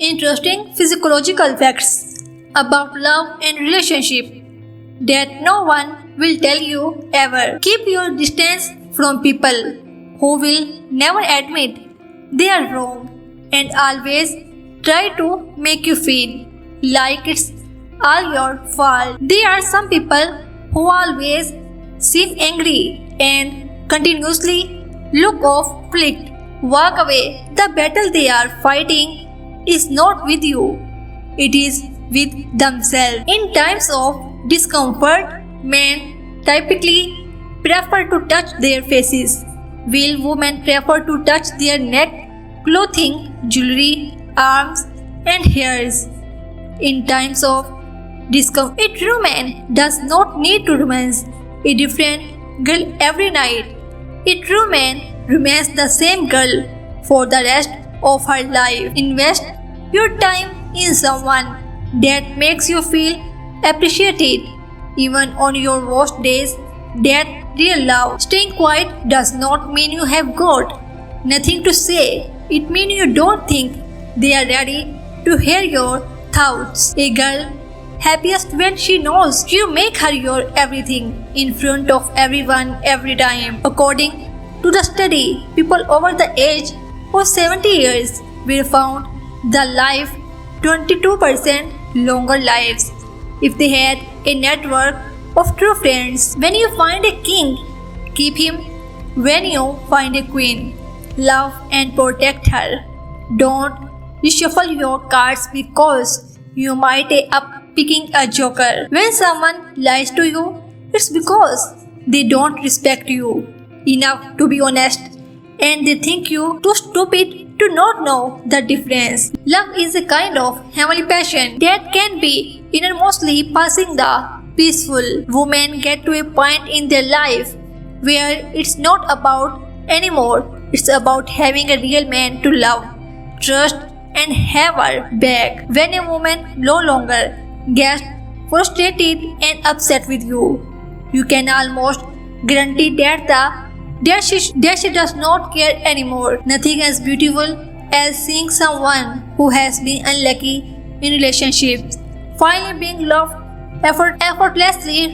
Interesting physiological facts about love and relationship that no one will tell you ever. Keep your distance from people who will never admit they are wrong and always try to make you feel like it's all your fault. There are some people who always seem angry and continuously look off, flicked, walk away. The battle they are fighting is not with you, it is with themselves. In times of discomfort, men typically prefer to touch their faces, while women prefer to touch their neck, clothing, jewelry, arms, and hairs. In times of discomfort, a true man does not need to romance a different girl every night. A true man remains the same girl for the rest of her life. Invest your time in someone that makes you feel appreciated even on your worst days. That real love. Staying quiet does not mean you have got nothing to say. It means you don't think they are ready to hear your thoughts. A girl happiest when she knows you make her your everything in front of everyone every time. According to the study, people over the age of 70 years were found the life 22% longer lives if they had a network of true friends. When you find a king, keep him. When you find a queen, love and protect her. Don't reshuffle your cards because you might end up picking a joker. When someone lies to you, it's because they don't respect you enough to be honest and they think you too stupid to not know the difference. Love is a kind of heavenly passion that can be innermostly passing the peaceful. Women get to a point in their life where it's not about anymore. It's about having a real man to love, trust, and have her back. When a woman no longer gets frustrated and upset with you, you can almost guarantee that she does not care anymore. Nothing as beautiful as seeing someone who has been unlucky in relationships finally being loved effortlessly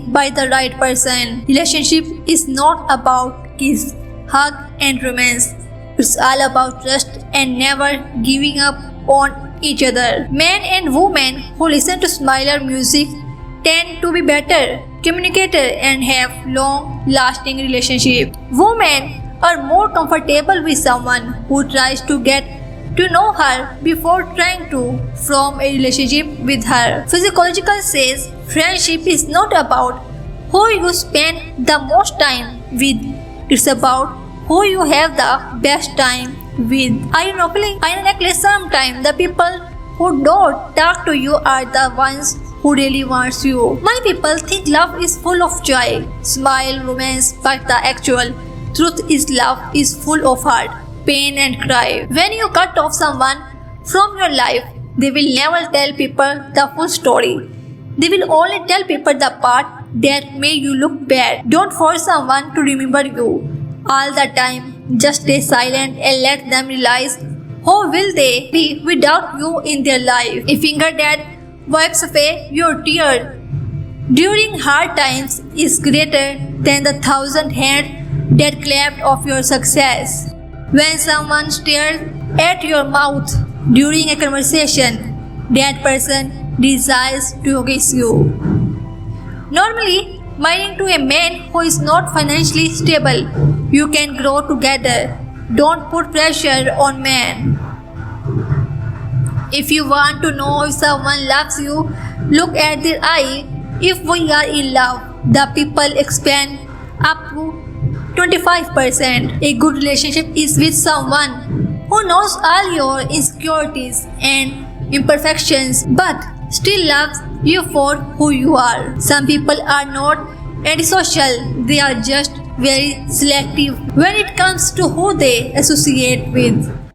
by the right person. Relationship is not about kiss, hug, and romance. It's all about trust and never giving up on each other. Men and women who listen to Smiler music tend to be better communicators and have long-lasting relationships. Women are more comfortable with someone who tries to get to know her before trying to form a relationship with her. Physiological says friendship is not about who you spend the most time with. It's about who you have the best time with. Ironically, sometimes the people who don't talk to you are the ones who really wants you. Many people think love is full of joy, smile, romance, but the actual truth is love is full of heart, pain and cry. When you cut off someone from your life, they will never tell people the full story. They will only tell people the part that made you look bad. Don't force someone to remember you all the time. Just stay silent and let them realize how will they be without you in their life. A finger that wipes away your tears during hard times is greater than the 1,000 hands that clapped of your success. When someone stares at your mouth during a conversation, that person desires to kiss you. Normally, marrying to a man who is not financially stable, you can grow together. Don't put pressure on men. If you want to know if someone loves you, look at their eye. If we are in love, the people expand up to 25%. A good relationship is with someone who knows all your insecurities and imperfections but still loves you for who you are. Some people are not antisocial, they are just very selective when it comes to who they associate with.